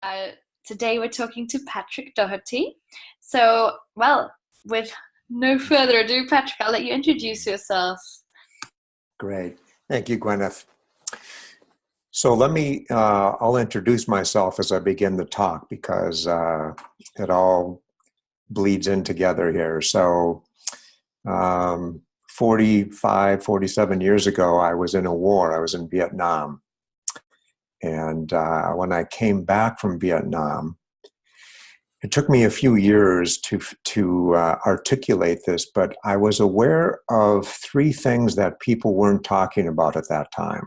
Uh, Today we're talking to Patrick Doherty. So, well, with no further ado, Patrick, I'll let you introduce yourself. Great. Thank you, Gwyneth. So I'll introduce myself as I begin the talk because it all bleeds in together here. So 47 years ago, I was in a war. I was in Vietnam. And when I came back from Vietnam, it took me a few years to articulate this, but I was aware of three things that people weren't talking about at that time.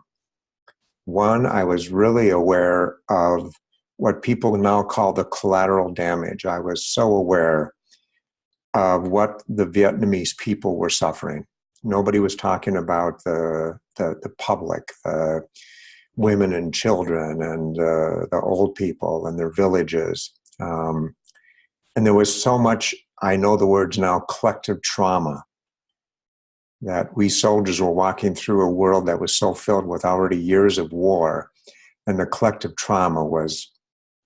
One, I was really aware of what people now call the collateral damage. I was so aware of what the Vietnamese people were suffering. Nobody was talking about the public, the women and children and the old people and their villages. And there was so much, I know the words now, collective trauma, that we soldiers were walking through a world that was so filled with already years of war, and the collective trauma was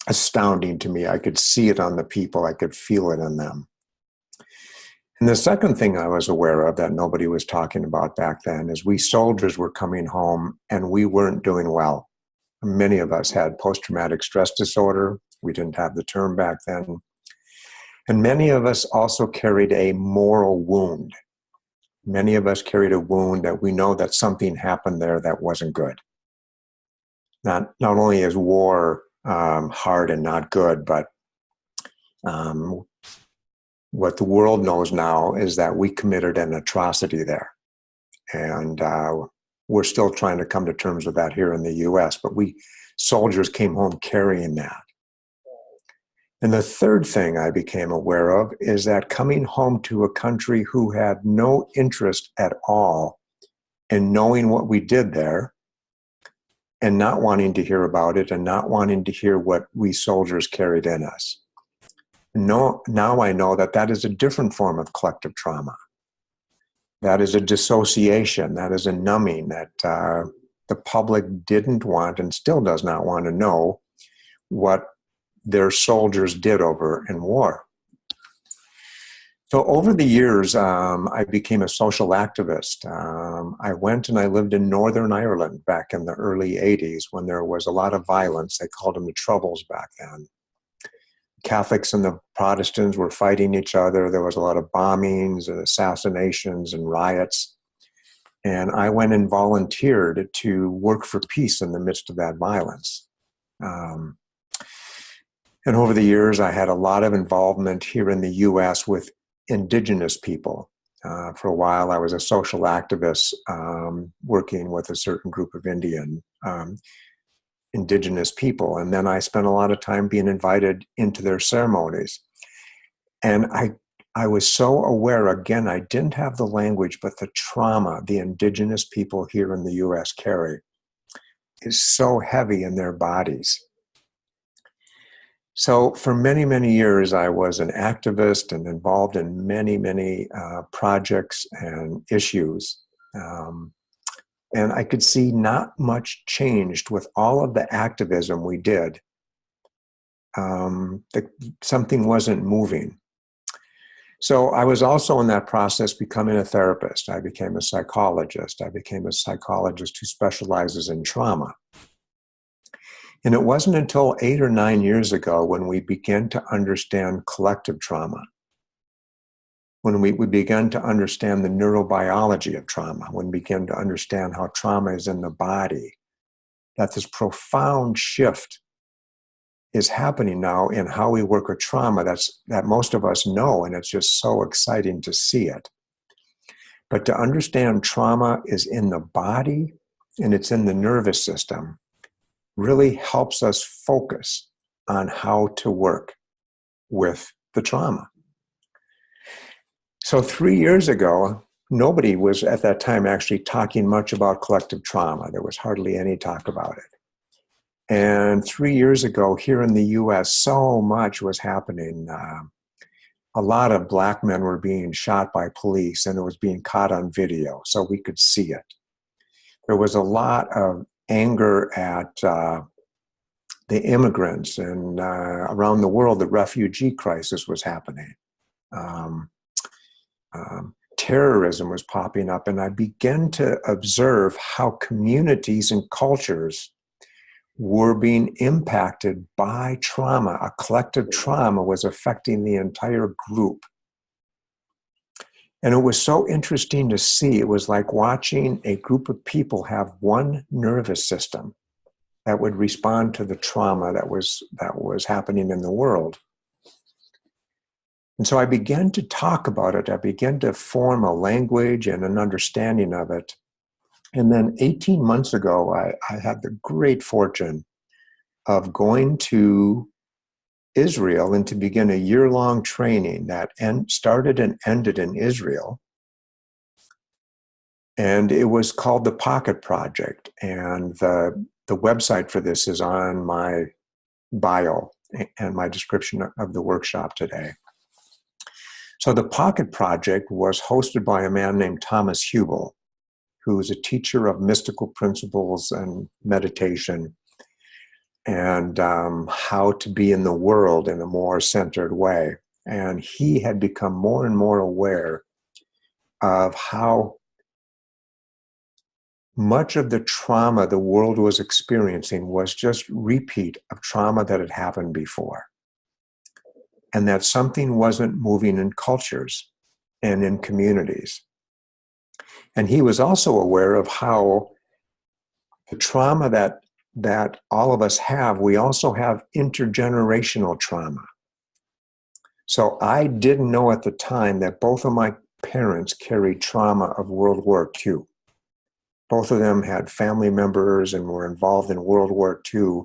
astounding to me. I could see it on the people, I could feel it in them. And the second thing I was aware of that nobody was talking about back then is we soldiers were coming home and we weren't doing well. Many of us had post-traumatic stress disorder. We didn't have the term back then. And many of us also carried a moral wound. Many of us carried a wound that we know that something happened there that wasn't good. Not only is war hard and not good, but what the world knows now is that we committed an atrocity there. And we're still trying to come to terms with that here in the US, but we soldiers came home carrying that. And the third thing I became aware of is that coming home to a country who had no interest at all in knowing what we did there and not wanting to hear about it and not wanting to hear what we soldiers carried in us. No, now I know that that is a different form of collective trauma. That is a dissociation, that is a numbing that the public didn't want and still does not want to know what their soldiers did over in war. So over the years, I became a social activist. I went and I lived in Northern Ireland back in the early 80s when there was a lot of violence. They called them the Troubles back then. Catholics and the Protestants were fighting each other. There was a lot of bombings and assassinations and riots. And I went and volunteered to work for peace in the midst of that violence. And over the years, I had a lot of involvement here in the US with indigenous people. For a while, I was a social activist working with a certain group of indigenous people. And then I spent a lot of time being invited into their ceremonies. And I was so aware, again, I didn't have the language, but the trauma the indigenous people here in the US carry is so heavy in their bodies. So for many, many years, I was an activist and involved in many, many projects and issues. And I could see not much changed with all of the activism we did. Something wasn't moving. So I was also in that process becoming a therapist. I became a psychologist. I became a psychologist who specializes in trauma. And it wasn't until 8 or 9 years ago when we began to understand collective trauma, when we began to understand the neurobiology of trauma, when we began to understand how trauma is in the body, that this profound shift is happening now in how we work with trauma that most of us know, and it's just so exciting to see it. But to understand trauma is in the body and it's in the nervous system really helps us focus on how to work with the trauma. So 3 years ago, nobody was at that time actually talking much about collective trauma. There was hardly any talk about it. And 3 years ago, here in the US, so much was happening. A lot of Black men were being shot by police, and it was being caught on video, so we could see it. There was a lot of anger at the immigrants, and around the world, the refugee crisis was happening. Um, Terrorism was popping up, and I began to observe how communities and cultures were being impacted by trauma. A collective trauma was affecting the entire group. And it was so interesting to see. It was like watching a group of people have one nervous system that would respond to the trauma that was happening in the world. And so I began to talk about it. I began to form a language and an understanding of it. And then 18 months ago, I had the great fortune of going to Israel and to begin a year-long training that started and ended in Israel. And it was called the Pocket Project. And the website for this is on my bio and my description of the workshop today. So the Pocket Project was hosted by a man named Thomas Hubel, who is a teacher of mystical principles and meditation, and how to be in the world in a more centered way. And he had become more and more aware of how much of the trauma the world was experiencing was just repeat of trauma that had happened before. And that something wasn't moving in cultures and in communities. And he was also aware of how the trauma that all of us have, we also have intergenerational trauma. So I didn't know at the time that both of my parents carried trauma of World War II. Both of them had family members and were involved in World War II.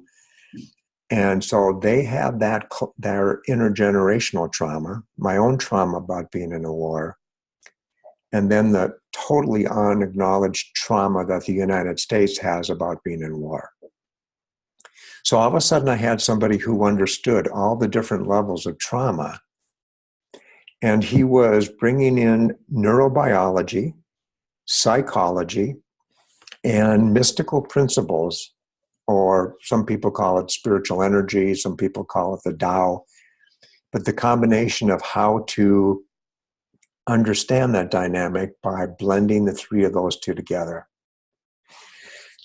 And so they had their intergenerational trauma, my own trauma about being in a war, and then the totally unacknowledged trauma that the United States has about being in war. So all of a sudden I had somebody who understood all the different levels of trauma, and he was bringing in neurobiology, psychology, and mystical principles, or some people call it spiritual energy, some people call it the Tao, but the combination of how to understand that dynamic by blending the three of those two together.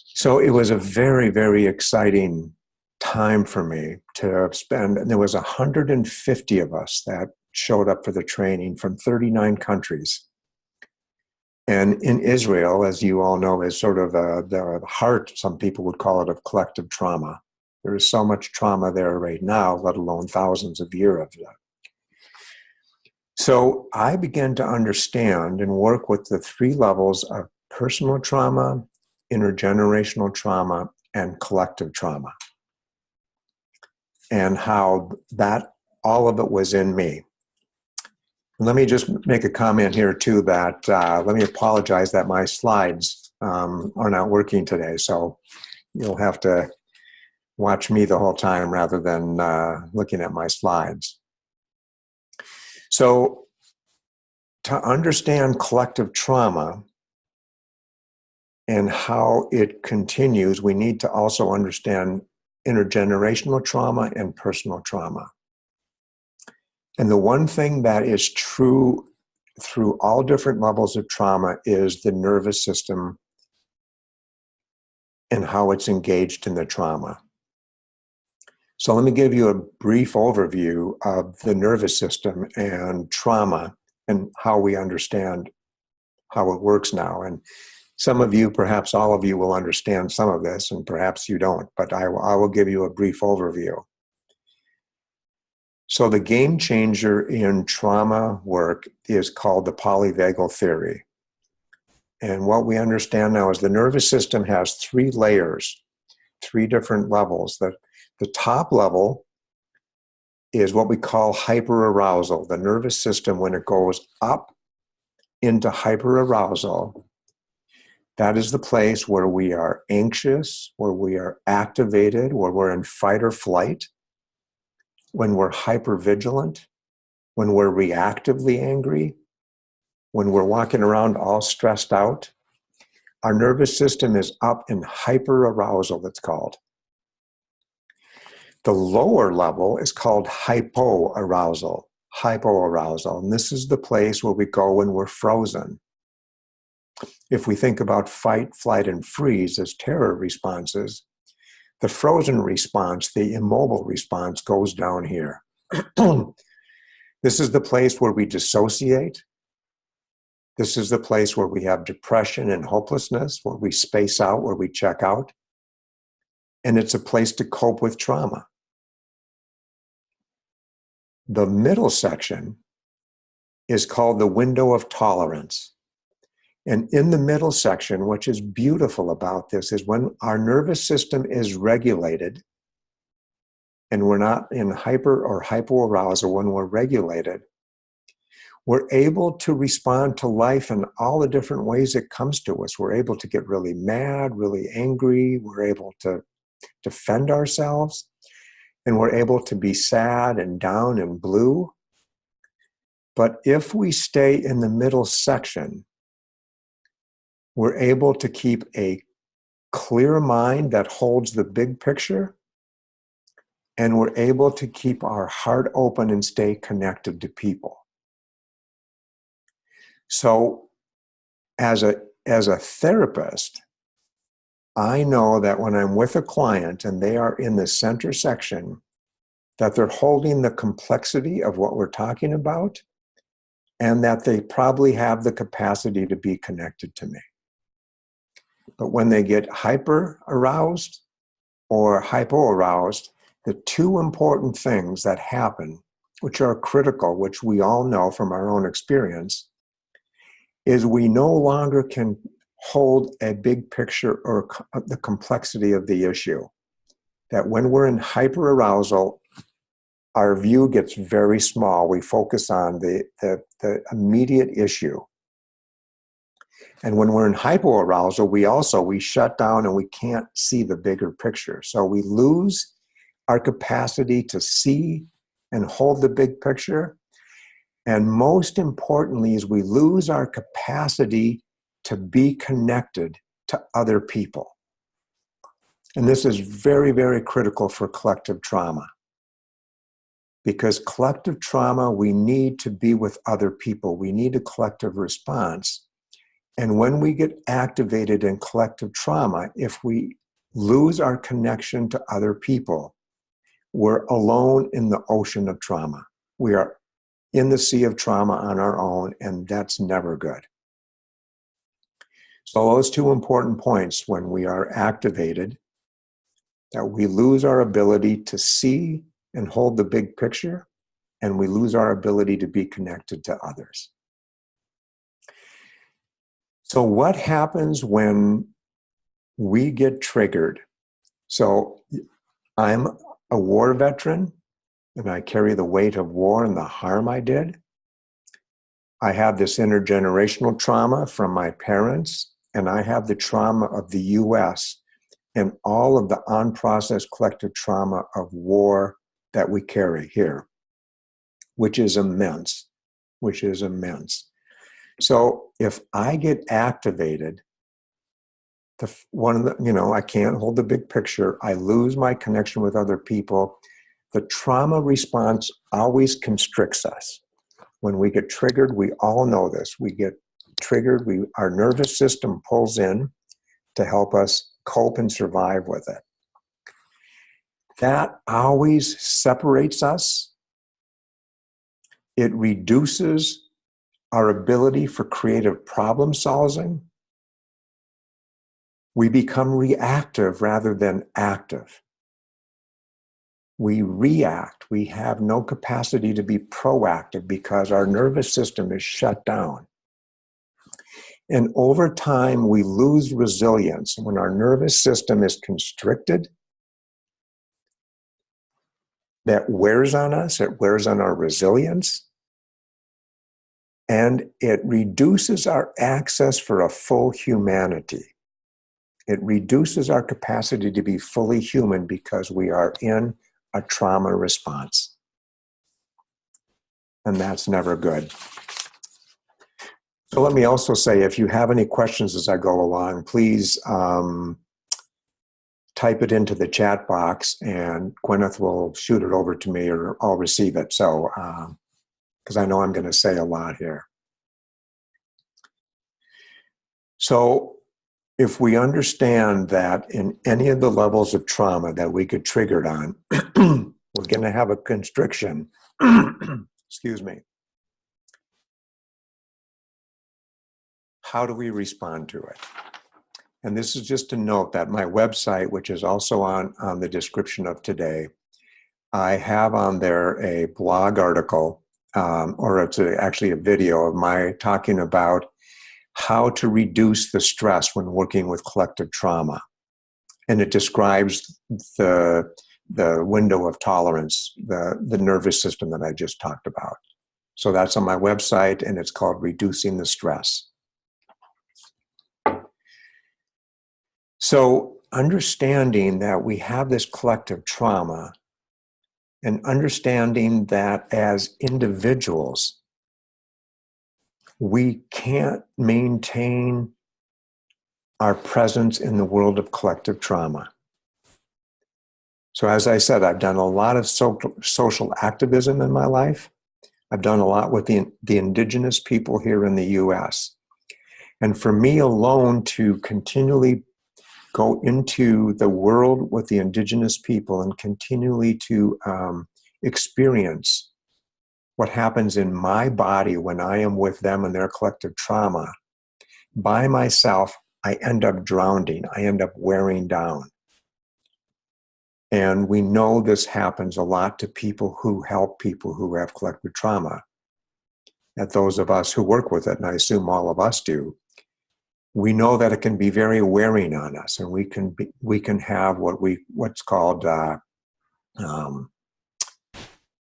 So it was a very, very exciting time for me to spend, and there was 150 of us that showed up for the training from 39 countries. And in Israel, as you all know, is sort of the heart, some people would call it, of collective trauma. There is so much trauma there right now, let alone thousands of years of that. So I began to understand and work with the three levels of personal trauma, intergenerational trauma, and collective trauma, and how that all of it was in me. Let me just make a comment here too that let me apologize that my slides are not working today. So you'll have to watch me the whole time rather than looking at my slides. So to understand collective trauma and how it continues, we need to also understand intergenerational trauma and personal trauma. And the one thing that is true through all different levels of trauma is the nervous system and how it's engaged in the trauma. So let me give you a brief overview of the nervous system and trauma and how we understand how it works now. And some of you, perhaps all of you, will understand some of this, and perhaps you don't, but I will give you a brief overview. So the game changer in trauma work is called the polyvagal theory. And what we understand now is the nervous system has three layers, three different levels. The top level is what we call hyperarousal. The nervous system, when it goes up into hyperarousal, that is the place where we are anxious, where we are activated, where we're in fight or flight, when we're hypervigilant, when we're reactively angry, when we're walking around all stressed out. Our nervous system is up in hyperarousal, it's called. The lower level is called hypoarousal. Hypoarousal. And this is the place where we go when we're frozen. If we think about fight, flight, and freeze as terror responses, the frozen response, the immobile response, goes down here. This is the place where we dissociate. This is the place where we have depression and hopelessness, where we space out, where we check out. And it's a place to cope with trauma. The middle section is called the window of tolerance. And in the middle section, which is beautiful about this, is when our nervous system is regulated and we're not in hyper or hypoarousal, when we're regulated, we're able to respond to life in all the different ways it comes to us. We're able to get really mad, really angry. We're able to defend ourselves. And we're able to be sad and down and blue. But if we stay in the middle section, we're able to keep a clear mind that holds the big picture, and we're able to keep our heart open and stay connected to people. So as a therapist, I know that when I'm with a client and they are in the center section, that they're holding the complexity of what we're talking about, and that they probably have the capacity to be connected to me. But when they get hyper aroused or hypoaroused, the two important things that happen, which are critical, which we all know from our own experience, is we no longer can hold a big picture or the complexity of the issue. That when we're in hyperarousal, our view gets very small. We focus on the immediate issue. And when we're in hypoarousal, we shut down and we can't see the bigger picture. So we lose our capacity to see and hold the big picture. And most importantly is we lose our capacity to be connected to other people. And this is very, very critical for collective trauma. Because collective trauma, we need to be with other people. We need a collective response. And when we get activated in collective trauma, if we lose our connection to other people, we're alone in the ocean of trauma. We are in the sea of trauma on our own, and that's never good. So those two important points, when we are activated, that we lose our ability to see and hold the big picture, and we lose our ability to be connected to others. So what happens when we get triggered? So I'm a war veteran, and I carry the weight of war and the harm I did. I have this intergenerational trauma from my parents, and I have the trauma of the US and all of the unprocessed collective trauma of war that we carry here, which is immense. So if I get activated, I can't hold the big picture. I lose my connection with other people. The trauma response always constricts us. When we get triggered, we all know this. We get triggered, our nervous system pulls in to help us cope and survive with it. That always separates us. It reduces our ability for creative problem solving. We become reactive rather than active. We react. We have no capacity to be proactive because our nervous system is shut down. And over time, we lose resilience. When our nervous system is constricted, that wears on us, it wears on our resilience, and it reduces our access for a full humanity. It reduces our capacity to be fully human because we are in a trauma response. And that's never good. So let me also say, if you have any questions as I go along, please type it into the chat box and Gwyneth will shoot it over to me, or I'll receive it. So, because I know I'm going to say a lot here. So if we understand that in any of the levels of trauma that we get triggered on, we're going to have a constriction. Excuse me. How do we respond to it? And this is just a note that my website, which is also on the description of today, I have on there a blog article, or it's actually a video of my talking about how to reduce the stress when working with collective trauma. And it describes the window of tolerance, the nervous system that I just talked about. So that's on my website, and it's called Reducing the Stress. So understanding that we have this collective trauma, and understanding that as individuals, we can't maintain our presence in the world of collective trauma. So as I said, I've done a lot of social activism in my life. I've done a lot with the indigenous people here in the US. And for me alone to continually go into the world with the indigenous people and continually to experience what happens in my body when I am with them and their collective trauma, by myself, I end up drowning. I end up wearing down. And we know this happens a lot to people who help people who have collective trauma. That those of us who work with it, and I assume all of us do, we know that it can be very wearing on us, and we can have what's called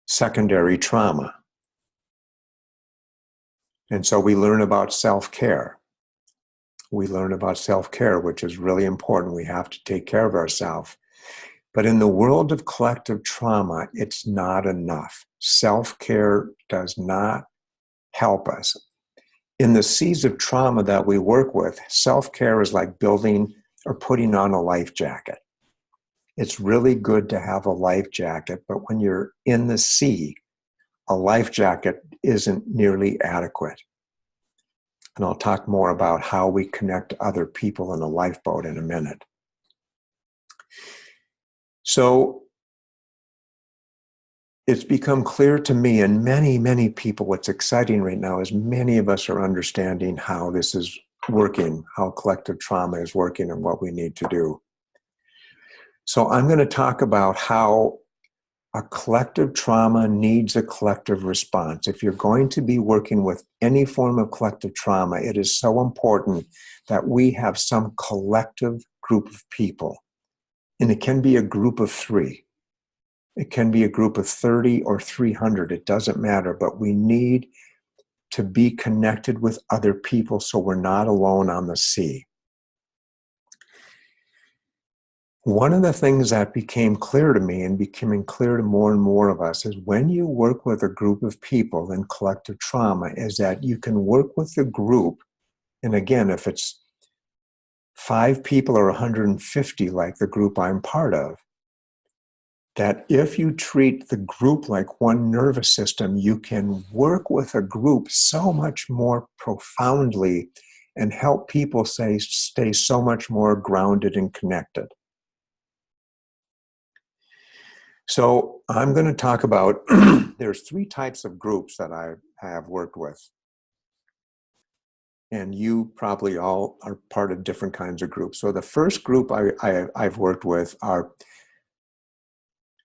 secondary trauma. And so we learn about self-care. We learn about self-care, which is really important. We have to take care of ourselves. But in the world of collective trauma, it's not enough. Self-care does not help us. In the seas of trauma that we work with, self-care is like building or putting on a life jacket. It's really good to have a life jacket, but when you're in the sea, a life jacket isn't nearly adequate. And I'll talk more about how we connect other people in a lifeboat in a minute. So it's become clear to me and many, many people, what's exciting right now is many of us are understanding how this is working, how collective trauma is working, and what we need to do. So I'm going to talk about how a collective trauma needs a collective response. If you're going to be working with any form of collective trauma, it is so important that we have some collective group of people. And it can be a group of 3. It can be a group of 30 or 300. It doesn't matter, but we need to be connected with other people so we're not alone on the sea. One of the things that became clear to me and becoming clear to more and more of us is when you work with a group of people in collective trauma is that you can work with the group. And again, if it's 5 people or 150, like the group I'm part of, that if you treat the group like one nervous system, you can work with a group so much more profoundly and help people stay so much more grounded and connected. So I'm going to talk about, there's 3 types of groups that I have worked with. And you probably all are part of different kinds of groups. So the first group I've worked with are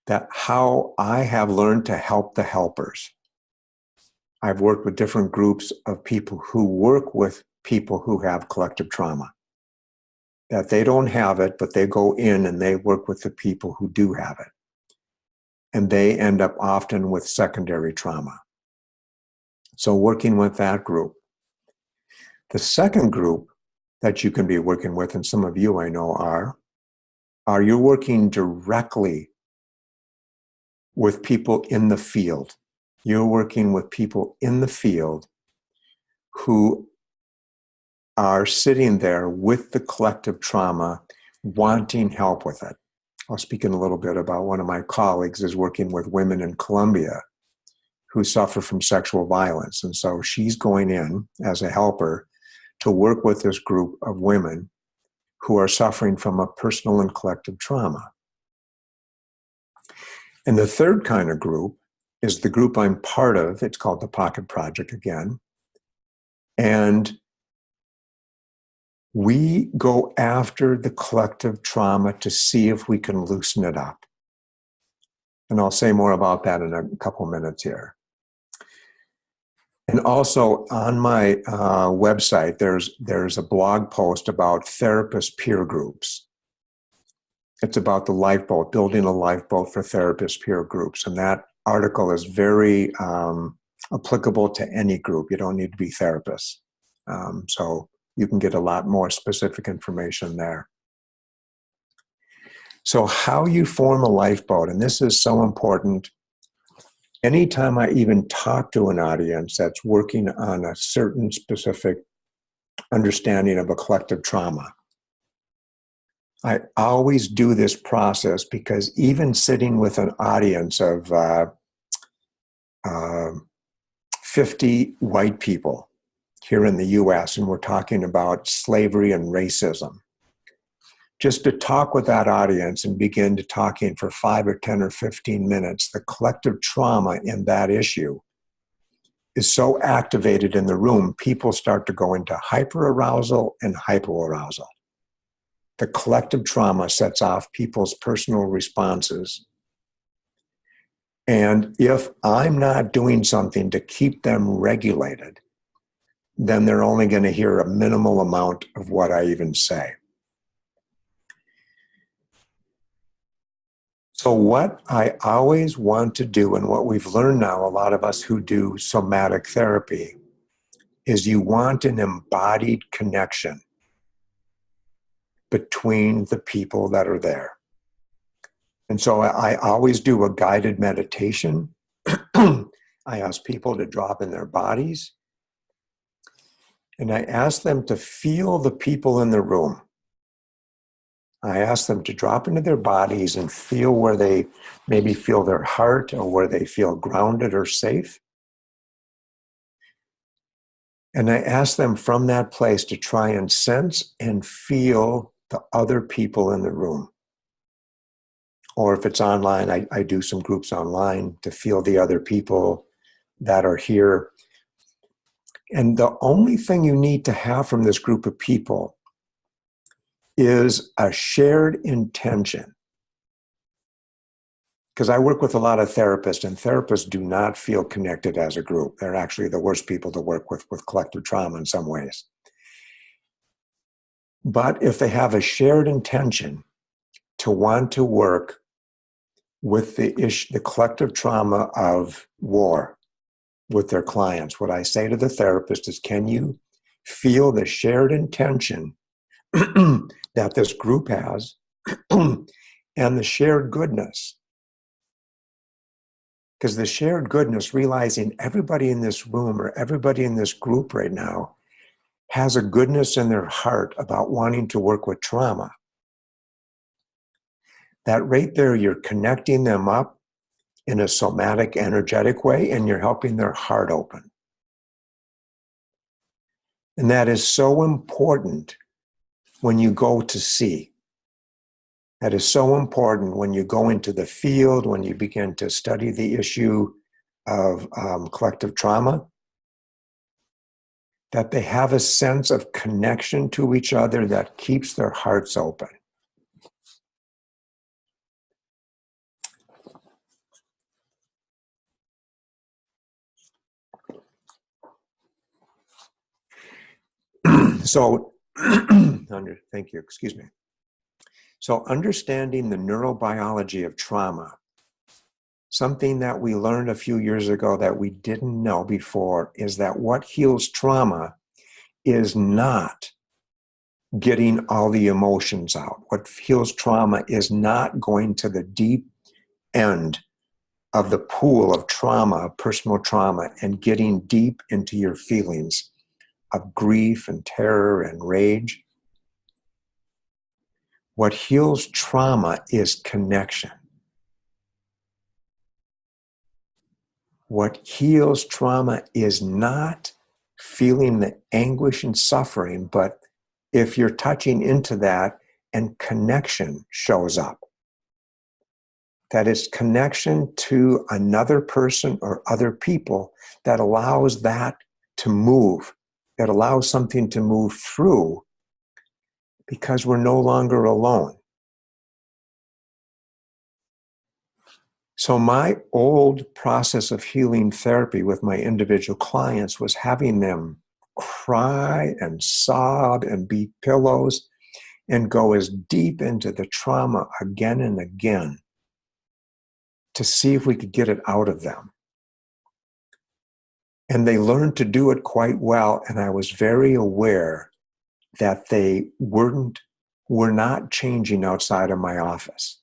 that how I have learned to help the helpers. I've worked with different groups of people who work with people who have collective trauma. That they don't have it, but they go in and they work with the people who do have it. And they end up often with secondary trauma. So working with that group. The second group that you can be working with, and some of you I know are you're working directly with people in the field. You're working with people in the field who are sitting there with the collective trauma, wanting help with it. I'll speak in a little bit about one of my colleagues is working with women in Colombia who suffer from sexual violence. And so she's going in as a helper to work with this group of women who are suffering from a personal and collective trauma. And the third kind of group is the group I'm part of. It's called the Pocket Project again. And we go after the collective trauma to see if we can loosen it up. And I'll say more about that in a couple minutes here. And also on my website, there's a blog post about therapist peer groups. It's about the lifeboat, building a lifeboat for therapist peer groups. And that article is very applicable to any group. You don't need to be therapists. So you can get a lot more specific information there. So how you form a lifeboat, and this is so important. Anytime I even talk to an audience that's working on a certain specific understanding of a collective trauma, I always do this process because even sitting with an audience of 50 white people here in the US, and we're talking about slavery and racism, just to talk with that audience and begin to talking for 5 or 10 or 15 minutes, the collective trauma in that issue is so activated in the room, people start to go into hyperarousal and hypoarousal. The collective trauma sets off people's personal responses. And if I'm not doing something to keep them regulated, then they're only going to hear a minimal amount of what I even say. So what I always want to do, and what we've learned now, a lot of us who do somatic therapy, is you want an embodied connection between the people that are there. And so I always do a guided meditation. I ask people to drop in their bodies, and I ask them to feel the people in the room. I ask them to drop into their bodies and feel where they maybe feel their heart or where they feel grounded or safe. And I ask them from that place to try and sense and feel the other people in the room. Or if it's online, I do some groups online to feel the other people that are here. And the only thing you need to have from this group of people is a shared intention. Because I work with a lot of therapists, and therapists do not feel connected as a group. They're actually the worst people to work with collective trauma in some ways. But if they have a shared intention to want to work with the collective trauma of war with their clients, what I say to the therapist is, can you feel the shared intention that this group has and the shared goodness? Because the shared goodness, realizing everybody in this room or everybody in this group right now has a goodness in their heart about wanting to work with trauma. That right there, you're connecting them up in a somatic, energetic way, and you're helping their heart open. And that is so important when you go to see. That is so important when you go into the field, when you begin to study the issue of collective trauma, that they have a sense of connection to each other that keeps their hearts open. So, thank you, excuse me. So understanding the neurobiology of trauma, something that we learned a few years ago that we didn't know before, is that what heals trauma is not getting all the emotions out. What heals trauma is not going to the deep end of the pool of trauma, personal trauma, and getting deep into your feelings of grief and terror and rage. What heals trauma is connection. What heals trauma is not feeling the anguish and suffering, but if you're touching into that and connection shows up, that is connection to another person or other people that allows that to move, that allows something to move through because we're no longer alone. So my old process of healing therapy with my individual clients was having them cry and sob and beat pillows and go as deep into the trauma again and again to see if we could get it out of them. And they learned to do it quite well. And I was very aware that they were not changing outside of my office.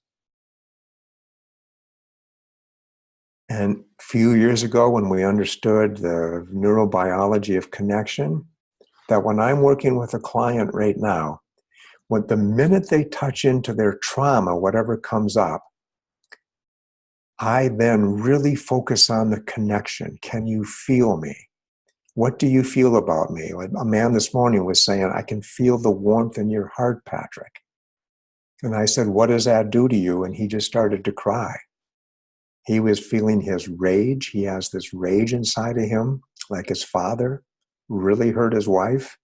And a few years ago, when we understood the neurobiology of connection, that when I'm working with a client right now, when the minute they touch into their trauma, whatever comes up, I then really focus on the connection. Can you feel me? What do you feel about me? A man this morning was saying, I can feel the warmth in your heart, Patrick. And I said, what does that do to you? And he just started to cry. He was feeling his rage. He has this rage inside of him, like his father really hurt his wife.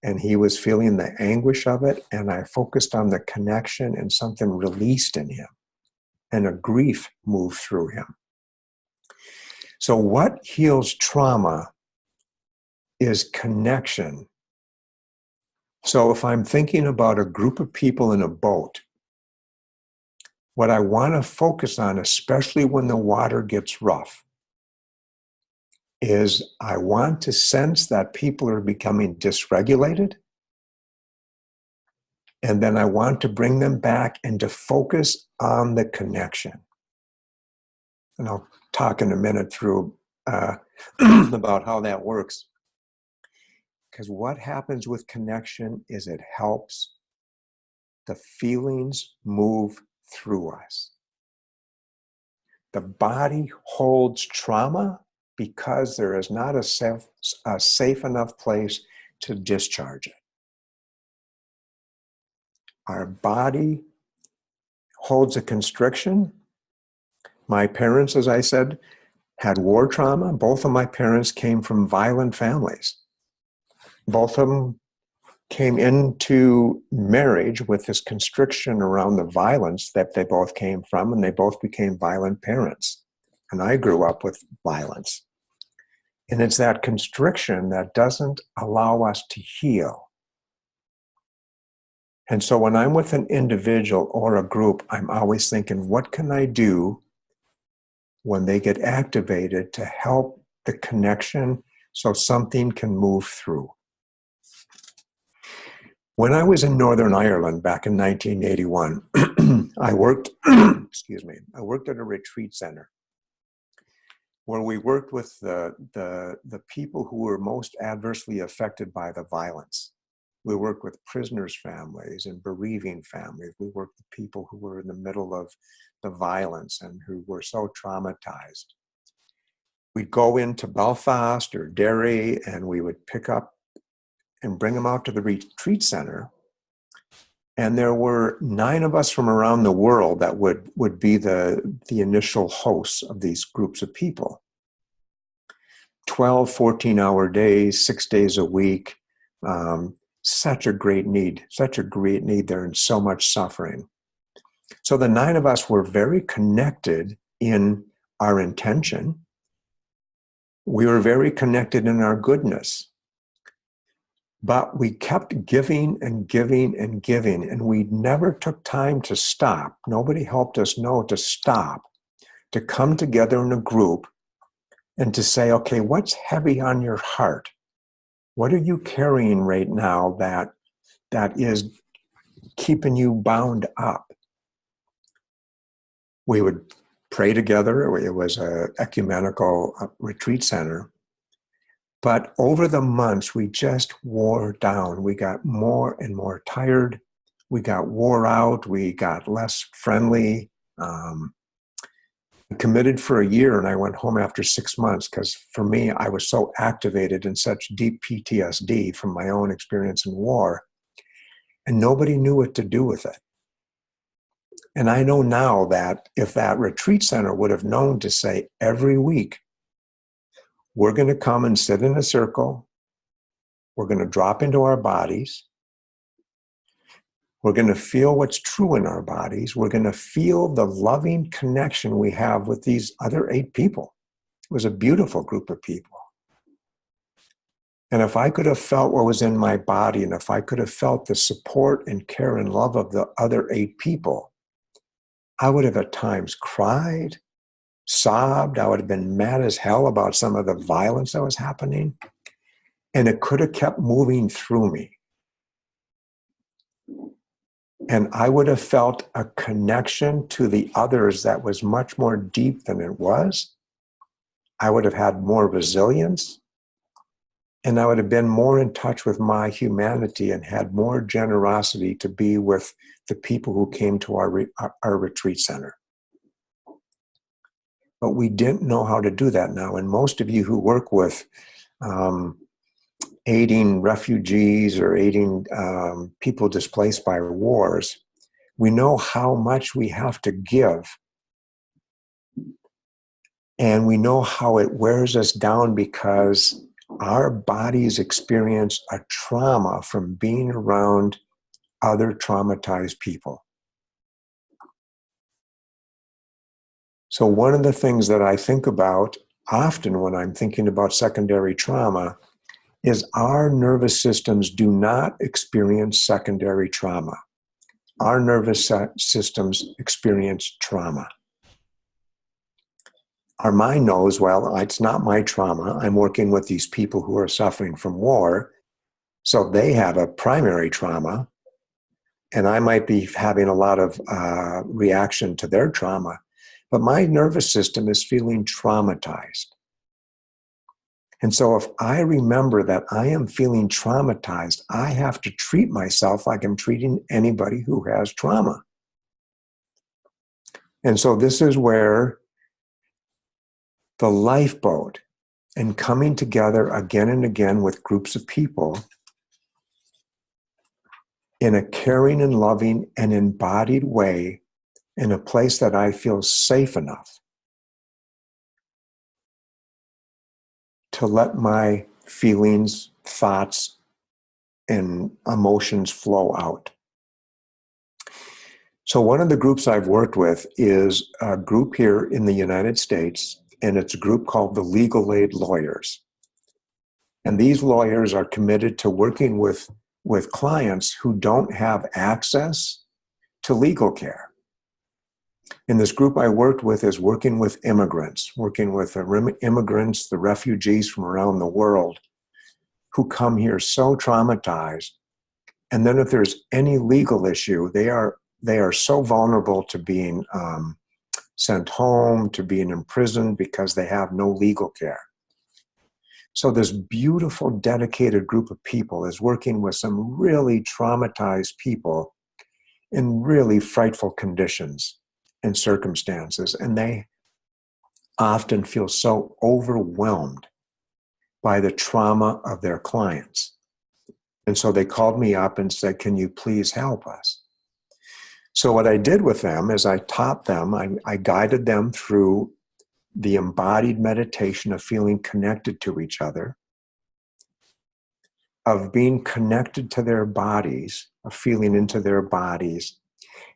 And he was feeling the anguish of it. And I focused on the connection, and something released in him, and a grief moved through him. So what heals trauma is connection. So if I'm thinking about a group of people in a boat, what I want to focus on, especially when the water gets rough, is I want to sense that people are becoming dysregulated. And then I want to bring them back and to focus on the connection. And I'll talk in a minute through about how that works. Because what happens with connection is it helps the feelings move through us. The body holds trauma because there is not a safe enough place to discharge it. Our body holds a constriction. My parents, as I said, had war trauma. Both of my parents came from violent families. Both of them came into marriage with this constriction around the violence that they both came from, and they both became violent parents. And I grew up with violence. And it's that constriction that doesn't allow us to heal. And so when I'm with an individual or a group, I'm always thinking, what can I do when they get activated to help the connection so something can move through? When I was in Northern Ireland back in 1981, I worked at a retreat center where we worked with the people who were most adversely affected by the violence. We worked with prisoners' families and bereaving families. We worked with people who were in the middle of the violence and who were so traumatized. We'd go into Belfast or Derry, and we would pick up and bring them out to the retreat center. And there were 9 of us from around the world that would be the initial hosts of these groups of people. 12, 14-hour days, 6 days a week. Such a great need. They're in so much suffering. So the 9 of us were very connected in our intention. We were very connected in our goodness. But we kept giving and giving and giving, and we never took time to stop. Nobody helped us know to stop, to come together in a group and to say, okay, what's heavy on your heart? What are you carrying right now that is keeping you bound up? We would pray together. It was an ecumenical retreat center. But over the months, we just wore down. We got more and more tired. We got wore out. We got less friendly. I committed for a year and I went home after 6 months because for me, I was so activated in such deep PTSD from my own experience in war, and nobody knew what to do with it. And I know now that if that retreat center would have known to say every week, we're going to come and sit in a circle, we're going to drop into our bodies, we're going to feel what's true in our bodies. We're going to feel the loving connection we have with these other 8 people. It was a beautiful group of people. And if I could have felt what was in my body, and if I could have felt the support and care and love of the other 8 people, I would have at times cried, sobbed. I would have been mad as hell about some of the violence that was happening. And it could have kept moving through me. And I would have felt a connection to the others that was much more deep than it was. I would have had more resilience. And I would have been more in touch with my humanity and had more generosity to be with the people who came to our retreat center. But we didn't know how to do that now. And most of you who work with aiding refugees or aiding people displaced by wars, we know how much we have to give. And we know how it wears us down because our bodies experience a trauma from being around other traumatized people. So one of the things that I think about often when I'm thinking about secondary trauma is our nervous systems do not experience secondary trauma. Our nervous systems experience trauma. Our mind knows, well, it's not my trauma. I'm working with these people who are suffering from war. So they have a primary trauma, and I might be having a lot of reaction to their trauma. But my nervous system is feeling traumatized. And so if I remember that I am feeling traumatized, I have to treat myself like I'm treating anybody who has trauma. And so this is where the lifeboat and coming together again and again with groups of people in a caring and loving and embodied way in a place that I feel safe enough to let my feelings, thoughts, and emotions flow out. So one of the groups I've worked with is a group here in the United States, and it's a group called the Legal Aid Lawyers. And these lawyers are committed to working with clients who don't have access to legal care. And this group I worked with is working with immigrants, the refugees from around the world who come here so traumatized. And then if there's any legal issue, they are so vulnerable to being sent home, to being imprisoned because they have no legal care. So this beautiful, dedicated group of people is working with some really traumatized people in really frightful conditions and circumstances. And they often feel so overwhelmed by the trauma of their clients. And so they called me up and said, can you please help us? So what I did with them is I taught them, I guided them through the embodied meditation of feeling connected to each other, of being connected to their bodies, of feeling into their bodies,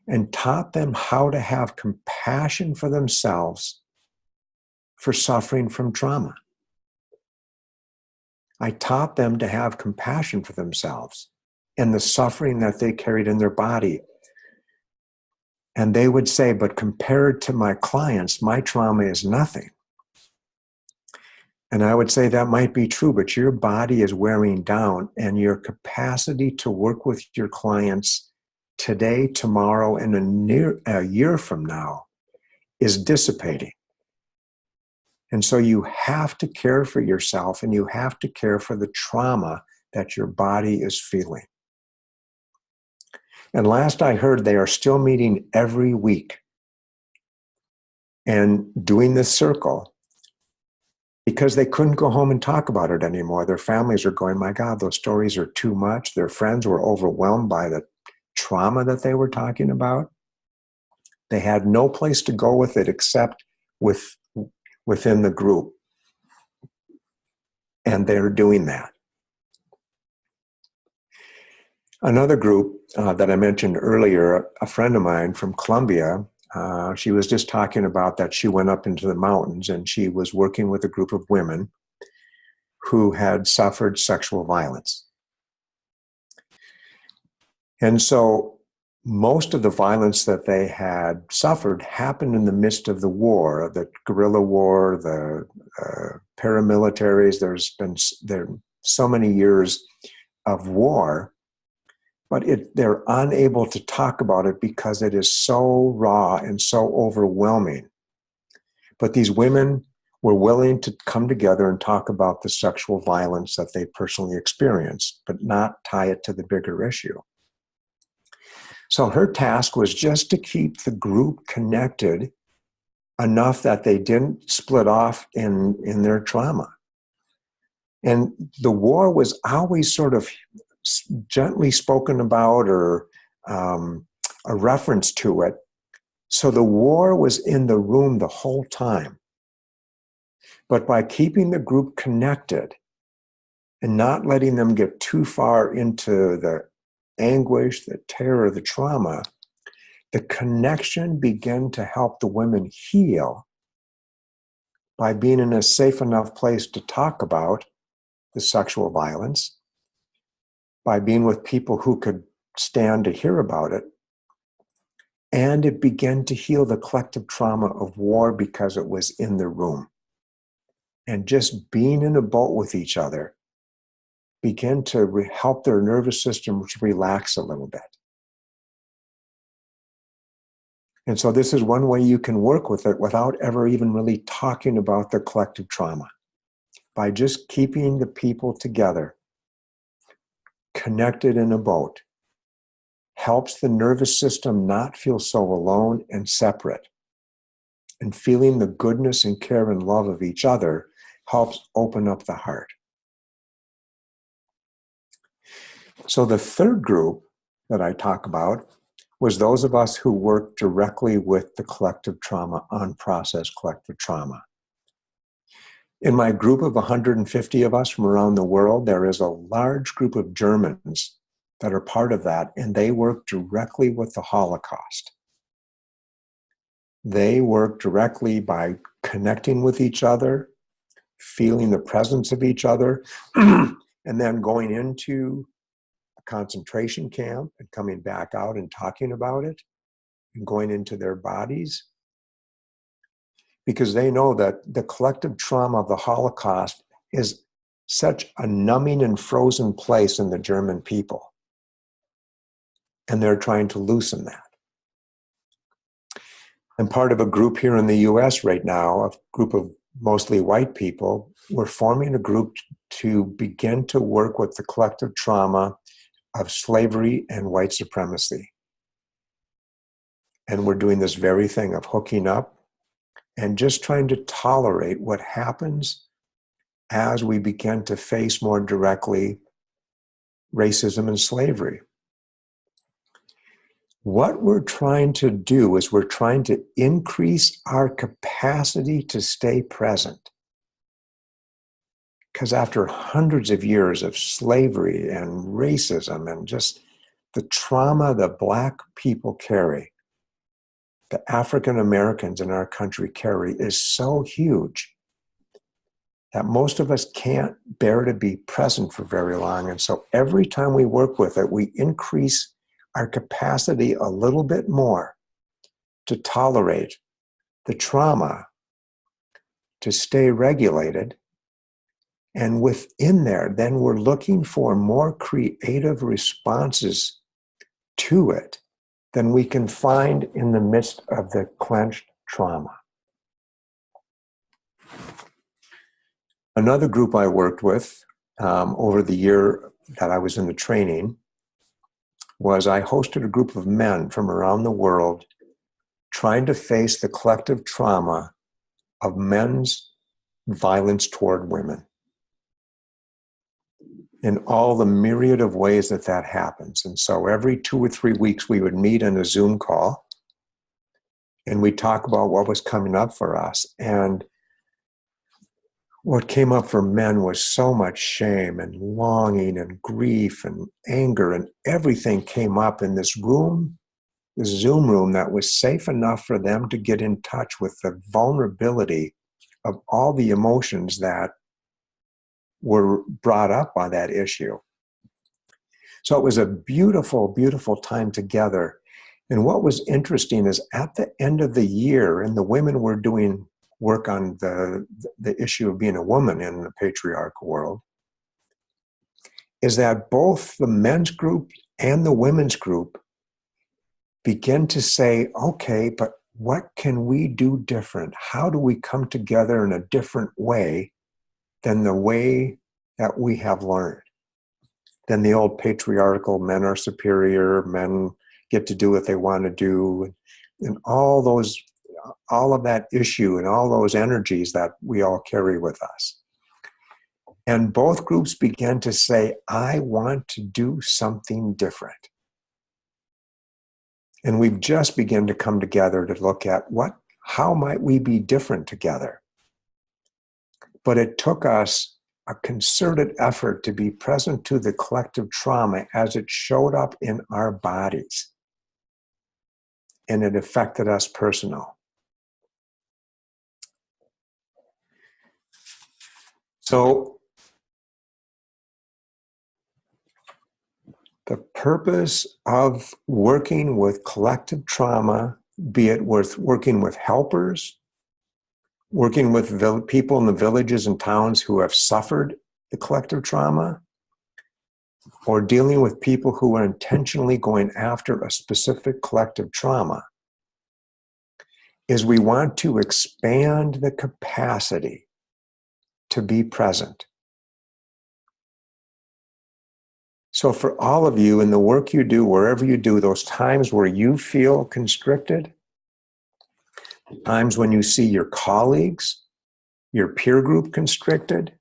and taught them how to have compassion for themselves for suffering from trauma. I taught them to have compassion for themselves and the suffering that they carried in their body. And they would say, but compared to my clients, my trauma is nothing. And I would say that might be true, but your body is wearing down and your capacity to work with your clients today, tomorrow, and a year from now is dissipating. And so you have to care for yourself and you have to care for the trauma that your body is feeling. And last I heard, they are still meeting every week and doing this circle because they couldn't go home and talk about it anymore. Their families are going, my God, those stories are too much. Their friends were overwhelmed by the trauma that they were talking about. They had no place to go with it except within the group. And they're doing that. Another group that I mentioned earlier, a friend of mine from Colombia, she was just talking about that she went up into the mountains and she was working with a group of women who had suffered sexual violence. And so most of the violence that they had suffered happened in the midst of the war, the guerrilla war, the paramilitaries. There so many years of war, but they're unable to talk about it because it is so raw and so overwhelming. But these women were willing to come together and talk about the sexual violence that they personally experienced, but not tie it to the bigger issue. So her task was just to keep the group connected enough that they didn't split off in their trauma. And the war was always sort of gently spoken about or a reference to it. So the war was in the room the whole time. But by keeping the group connected and not letting them get too far into the anguish, the terror, the trauma, the connection began to help the women heal by being in a safe enough place to talk about the sexual violence, by being with people who could stand to hear about it. And it began to heal the collective trauma of war because it was in the room. And just being in a boat with each other began to help their nervous system to relax a little bit. And so this is one way you can work with it without ever even really talking about the collective trauma. By just keeping the people together, connected in a boat, helps the nervous system not feel so alone and separate. And feeling the goodness and care and love of each other helps open up the heart. So the third group that I talk about was those of us who work directly with the collective trauma, unprocessed collective trauma. In my group of 150 of us from around the world, there is a large group of Germans that are part of that, and they work directly with the Holocaust. They work directly by connecting with each other, feeling the presence of each other, and then going into a concentration camp and coming back out and talking about it and going into their bodies. Because they know that the collective trauma of the Holocaust is such a numbing and frozen place in the German people. And they're trying to loosen that. I'm part of a group here in the US right now, a group of mostly white people. We're forming a group to begin to work with the collective trauma of slavery and white supremacy. And we're doing this very thing of hooking up and just trying to tolerate what happens as we begin to face more directly racism and slavery. What we're trying to do is we're trying to increase our capacity to stay present. Because after hundreds of years of slavery and racism and just the trauma that Black people carry, the African Americans in our country carry, is so huge that most of us can't bear to be present for very long. And so every time we work with it, we increase our capacity a little bit more to tolerate the trauma, to stay regulated. And within there, then we're looking for more creative responses to it than we can find in the midst of the clenched trauma. Another group I worked with over the year that I was in the training was I hosted a group of men from around the world trying to face the collective trauma of men's violence toward women in all the myriad of ways that that happens. And so every 2 or 3 weeks, we would meet in a Zoom call and we'd talk about what was coming up for us. And what came up for men was so much shame and longing and grief and anger, and everything came up in this room, this Zoom room that was safe enough for them to get in touch with the vulnerability of all the emotions that were brought up by that issue. So it was a beautiful, beautiful time together. And what was interesting is at the end of the year, and the women were doing work on the issue of being a woman in the patriarchal world, is that both the men's group and the women's group begin to say, okay, but what can we do different? How do we come together in a different way than the way that we have learned? Than the old patriarchal, men are superior, men get to do what they want to do, and all of that issue and all those energies that we all carry with us. And both groups began to say, I want to do something different. And we've just begun to come together to look at how might we be different together? But it took us a concerted effort to be present to the collective trauma as it showed up in our bodies. And it affected us personally. So the purpose of working with collective trauma, be it working with helpers, working with people in the villages and towns who have suffered the collective trauma, or dealing with people who are intentionally going after a specific collective trauma, is we want to expand the capacity to be present. So for all of you in the work you do, wherever you do, those times where you feel constricted, times when you see your colleagues, your peer group constricted,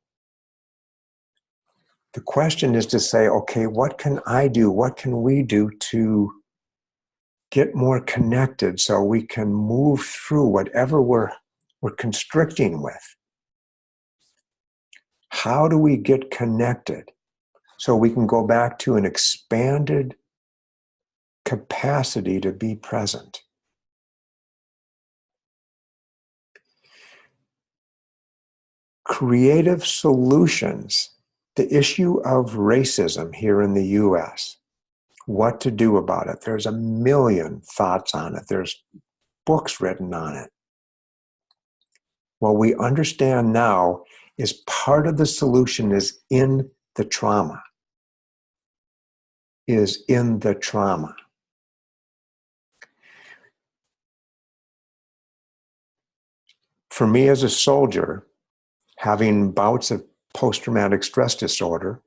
the question is to say, okay, what can I do? What can we do to get more connected so we can move through whatever we're constricting with? How do we get connected so we can go back to an expanded capacity to be present? Creative solutions, the issue of racism here in the US, what to do about it. There's a million thoughts on it. There's books written on it. What we understand now is part of the solution is in the trauma. Is in the trauma. For me as a soldier, having bouts of post-traumatic stress disorder,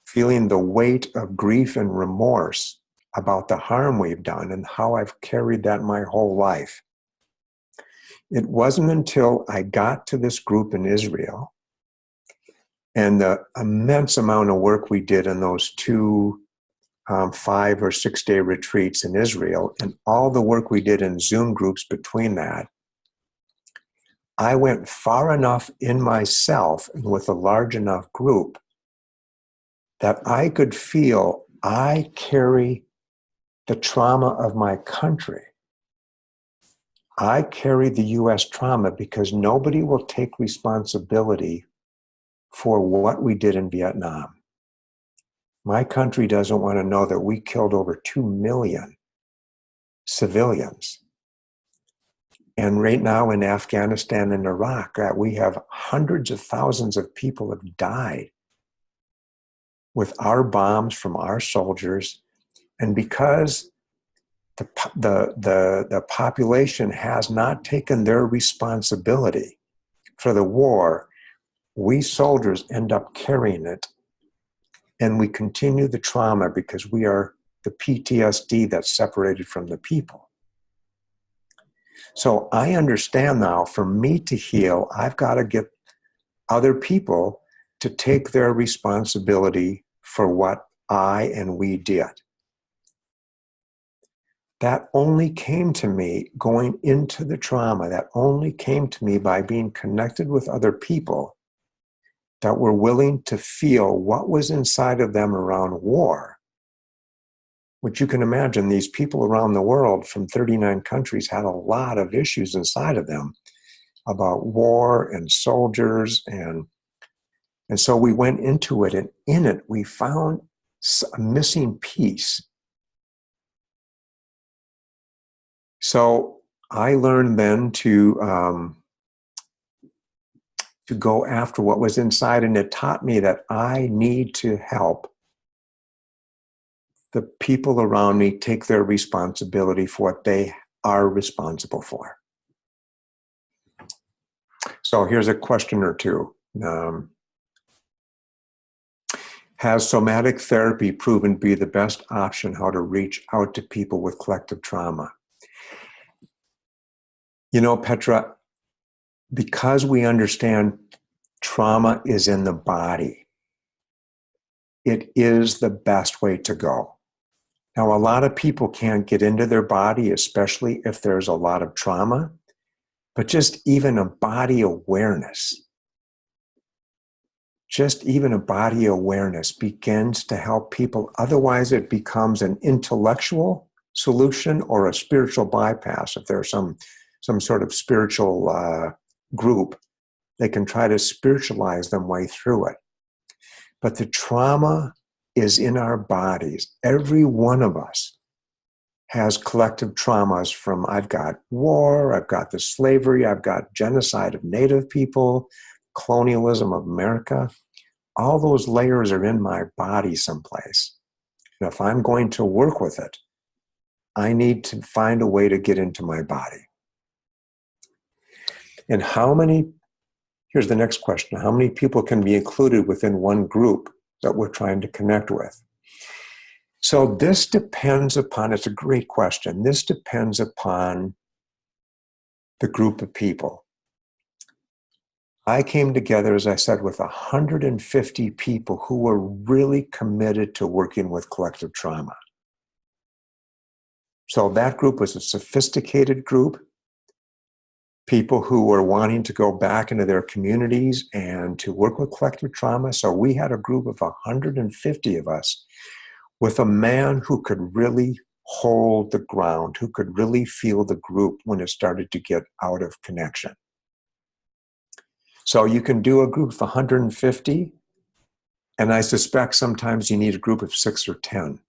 feeling the weight of grief and remorse about the harm we've done and how I've carried that my whole life. It wasn't until I got to this group in Israel and the immense amount of work we did in those 2 5 or 6 day retreats in Israel and all the work we did in Zoom groups between that, I went far enough in myself and with a large enough group that I could feel I carry the trauma of my country. I carry the US trauma because nobody will take responsibility for what we did in Vietnam. My country doesn't want to know that we killed over 2 million civilians. And right now in Afghanistan and Iraq, we have hundreds of thousands of people have died with our bombs from our soldiers. And because the population has not taken their responsibility for the war, we soldiers end up carrying it. And we continue the trauma because we are the PTSD that's separated from the people. So I understand now, for me to heal, I've got to get other people to take their responsibility for what I and we did. That only came to me going into the trauma. That only came to me by being connected with other people that were willing to feel what was inside of them around war. Which you can imagine, these people around the world from 39 countries had a lot of issues inside of them about war and soldiers. And so we went into it, and in it, we found a missing piece. So I learned then to go after what was inside, and it taught me that I need to help the people around me take their responsibility for what they are responsible for. So here's a question or two. Has somatic therapy proven to be the best option how to reach out to people with collective trauma? You know, Petra, because we understand trauma is in the body, it is the best way to go. Now, a lot of people can't get into their body, especially if there's a lot of trauma, but just even a body awareness, begins to help people. Otherwise, it becomes an intellectual solution or a spiritual bypass. If there's some sort of spiritual group, they can try to spiritualize them way through it. But the trauma is in our bodies. Every one of us has collective traumas from, I've got war, I've got the slavery, I've got genocide of Native people, colonialism of America. All those layers are in my body someplace. And if I'm going to work with it, I need to find a way to get into my body. And here's the next question, how many people can be included within one group that we're trying to connect with? So this depends upon, it's a great question, this depends upon the group of people. I came together, as I said, with 150 people who were really committed to working with collective trauma. So that group was a sophisticated group, people who were wanting to go back into their communities and to work with collective trauma. So we had a group of 150 of us with a man who could really hold the ground, who could really feel the group when it started to get out of connection. So you can do a group of 150, and I suspect sometimes you need a group of 6 or 10.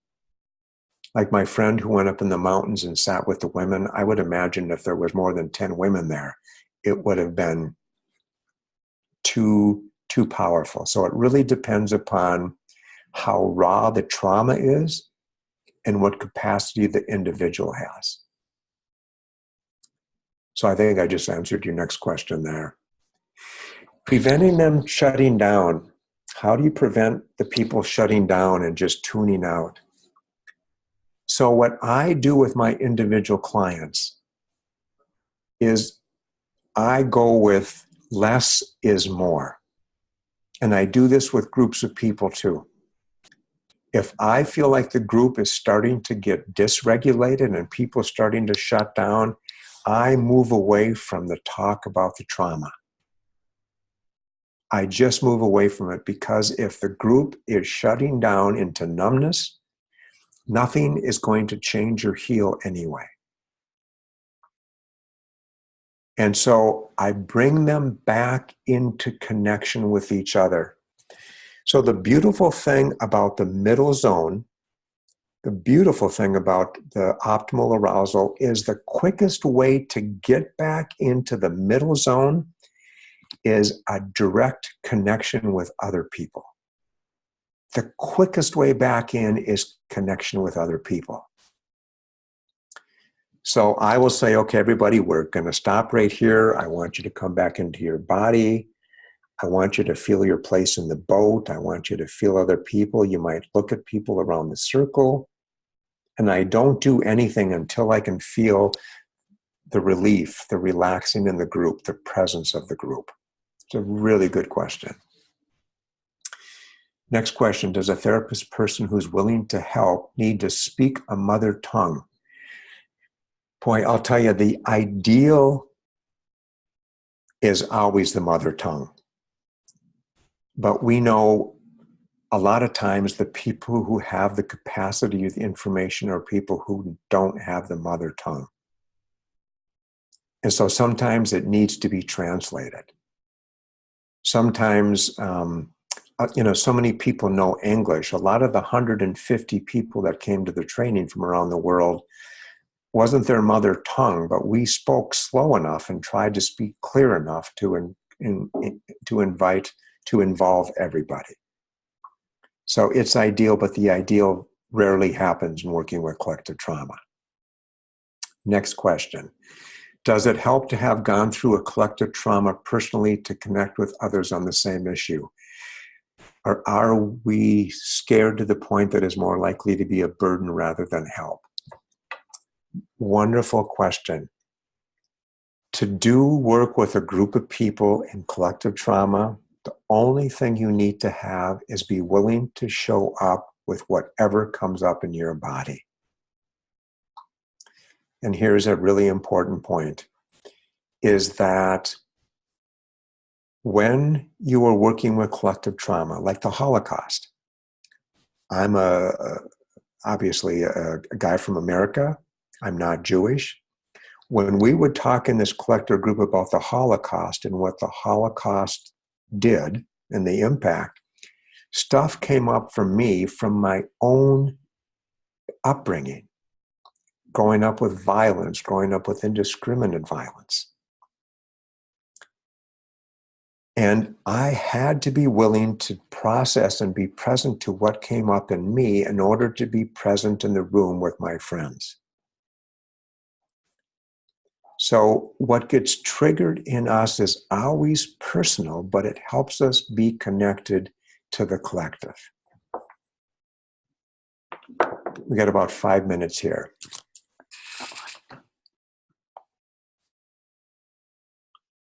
Like my friend who went up in the mountains and sat with the women, I would imagine if there was more than 10 women there, it would have been too powerful. So it really depends upon how raw the trauma is and what capacity the individual has. So I think I just answered your next question there. Preventing them shutting down. How do you prevent the people shutting down and just tuning out? So what I do with my individual clients is I go with less is more. And I do this with groups of people too. If I feel like the group is starting to get dysregulated and people are starting to shut down, I move away from the talk about the trauma. I just move away from it, because if the group is shutting down into numbness, nothing is going to change or heal anyway. And so I bring them back into connection with each other. So the beautiful thing about the middle zone, the beautiful thing about the optimal arousal is the quickest way to get back into the middle zone is a direct connection with other people. The quickest way back in is connection with other people. So I will say, okay, everybody, we're going to stop right here. I want you to come back into your body. I want you to feel your place in the boat. I want you to feel other people. You might look at people around the circle. And I don't do anything until I can feel the relief, the relaxing in the group, the presence of the group. It's a really good question. Next question, does a therapist person who's willing to help need to speak a mother tongue? Boy, I'll tell you, the ideal is always the mother tongue. But we know a lot of times the people who have the capacity of the information are people who don't have the mother tongue. And so sometimes it needs to be translated. Sometimes, so many people know English. A lot of the 150 people that came to the training from around the world wasn't their mother tongue, but we spoke slow enough and tried to speak clear enough to involve everybody. So it's ideal, but the ideal rarely happens in working with collective trauma. Next question. Does it help to have gone through a collective trauma personally to connect with others on the same issue? Or are we scared to the point that is more likely to be a burden rather than help? Wonderful question. To do work with a group of people in collective trauma, the only thing you need to have is be willing to show up with whatever comes up in your body. And here's a really important point, is that when you are working with collective trauma, like the Holocaust, I'm obviously a guy from America. I'm not Jewish. When we would talk in this collective group about the Holocaust and what the Holocaust did and the impact, stuff came up for me from my own upbringing, growing up with violence, growing up with indiscriminate violence. And I had to be willing to process and be present to what came up in me in order to be present in the room with my friends. So what gets triggered in us is always personal, but it helps us be connected to the collective. We got about 5 minutes here.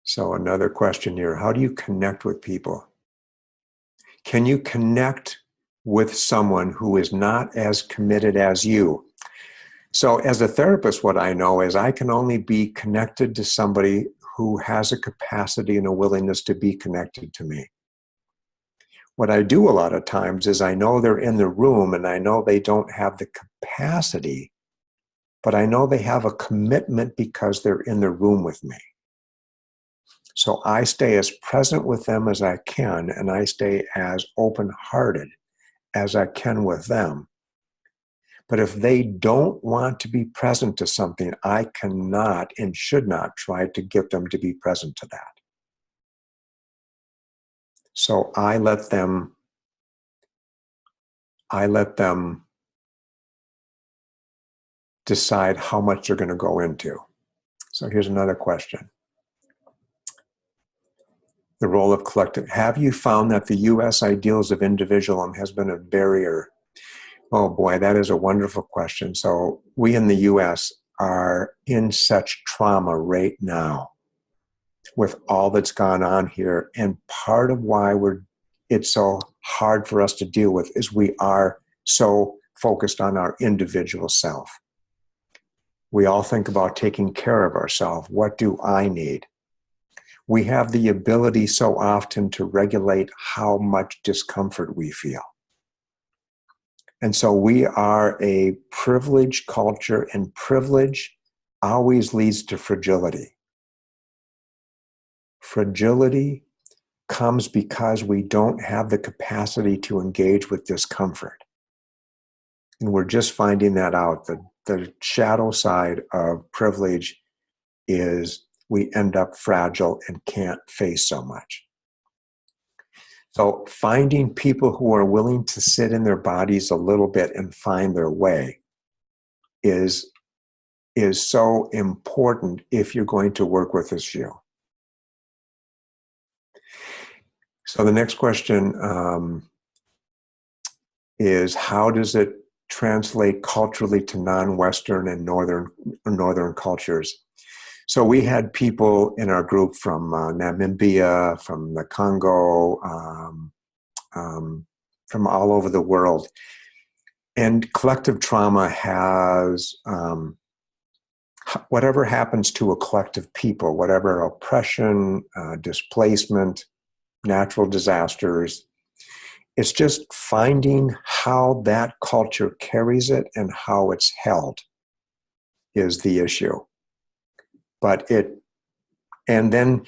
So another question here, how do you connect with people? Can you connect with someone who is not as committed as you? So as a therapist, what I know is I can only be connected to somebody who has a capacity and a willingness to be connected to me. What I do a lot of times is I know they're in the room and I know they don't have the capacity, but I know they have a commitment because they're in the room with me. So I stay as present with them as I can, and I stay as open-hearted as I can with them. But if they don't want to be present to something, I cannot and should not try to get them to be present to that. So I let them decide how much they're going to go into. So here's another question. The role of collective. Have you found that the U.S. ideals of individualism has been a barrier? Oh boy, that is a wonderful question. So we in the U.S. are in such trauma right now with all that's gone on here. And part of why it's so hard for us to deal with is we are so focused on our individual self. We all think about taking care of ourselves. What do I need? We have the ability so often to regulate how much discomfort we feel. And so we are a privileged culture, and privilege always leads to fragility. Fragility comes because we don't have the capacity to engage with discomfort. And we're just finding that out. The shadow side of privilege is we end up fragile and can't face so much. So finding people who are willing to sit in their bodies a little bit and find their way is so important if you're going to work with this issue. So the next question is, how does it translate culturally to non-Western and northern cultures. So we had people in our group from Namibia, from the Congo, from all over the world. And collective trauma has, whatever happens to a collective people, whatever oppression, displacement, natural disasters, it's just finding how that culture carries it and how it's held is the issue. And then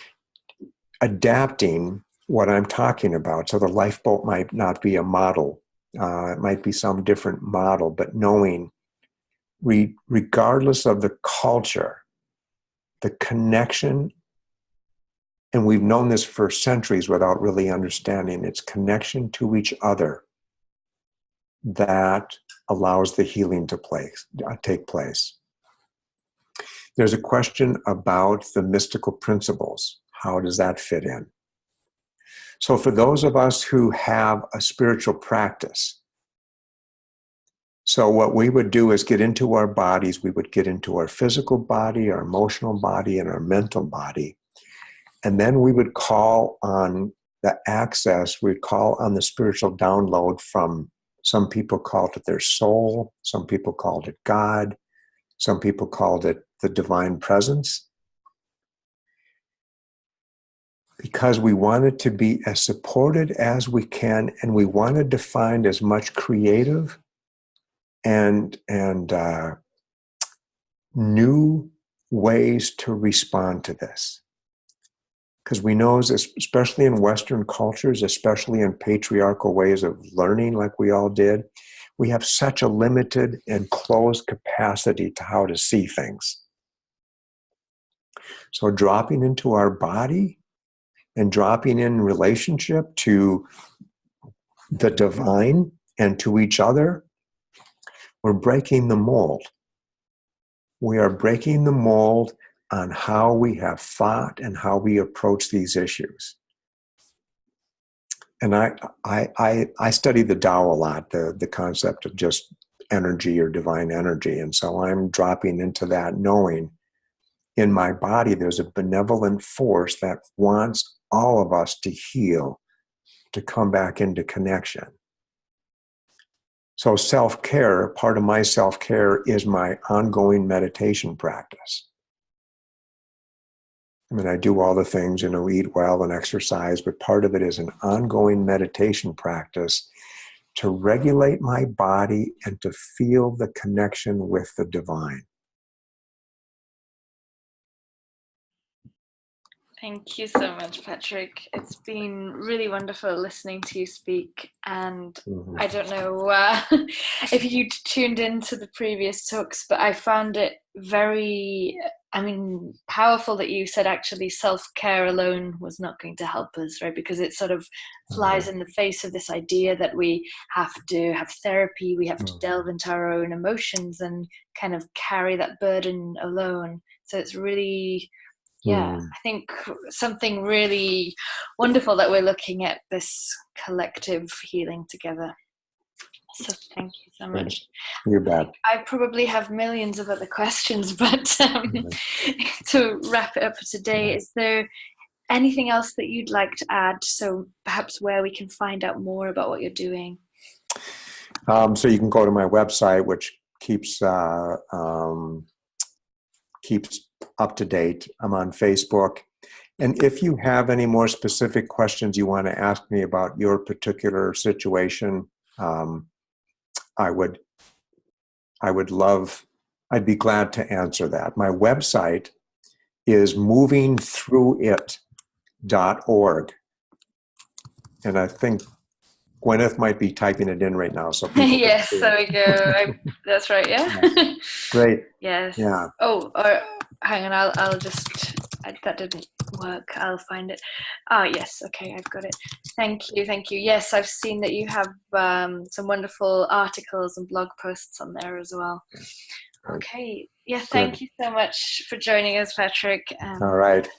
adapting what I'm talking about. So the lifeboat might not be a model. It might be some different model, but knowing regardless of the culture, the connection, and we've known this for centuries without really understanding its connection to each other, that allows the healing to take place. There's a question about the mystical principles. How does that fit in? So for those of us who have a spiritual practice, so what we would do is get into our bodies. We would get into our physical body, our emotional body, and our mental body. And then we would call on the access, we'd call on the spiritual download from, some people called it their soul, some people called it God, some people called it the divine presence. Because we wanted to be as supported as we can, and we wanted to find as much creative and new ways to respond to this. Because we know, especially in Western cultures, especially in patriarchal ways of learning like we all did, we have such a limited and closed capacity to how to see things. So dropping into our body and dropping in relationship to the divine and to each other, we're breaking the mold. We are breaking the mold on how we have thought and how we approach these issues. And I study the Tao a lot, the concept of just energy or divine energy. And so I'm dropping into that, knowing in my body there's a benevolent force that wants all of us to heal, to come back into connection. So self-care, part of my self-care is my ongoing meditation practice. I mean, I do all the things, eat well and exercise, but part of it is an ongoing meditation practice to regulate my body and to feel the connection with the divine. Thank you so much, Patrick. It's been really wonderful listening to you speak. And I don't know if you tuned into the previous talks, but I found it very, powerful that you said actually self-care alone was not going to help us, right? Because it sort of flies in the face of this idea that we have to have therapy, we have to delve into our own emotions and kind of carry that burden alone. So it's really... I think something really wonderful that we're looking at this collective healing together. So thank you so much. You bet. I probably have millions of other questions, but to wrap it up for today, is there anything else that you'd like to add? So perhaps where we can find out more about what you're doing. So you can go to my website, which keeps up to date. I'm on Facebook. And if you have any more specific questions you want to ask me about your particular situation, I'd be glad to answer that. My website is movingthroughit.org. And I think Gwyneth might be typing it in right now. So yes, there we go. That's right, yeah? Yes. Great. Yes. Yeah. Oh, hang on, I'll just... that didn't work. I'll find it. Oh, yes. Okay, I've got it. Thank you. Yes, I've seen that you have some wonderful articles and blog posts on there as well. Okay. Yeah, thank you so much for joining us, Patrick. All right.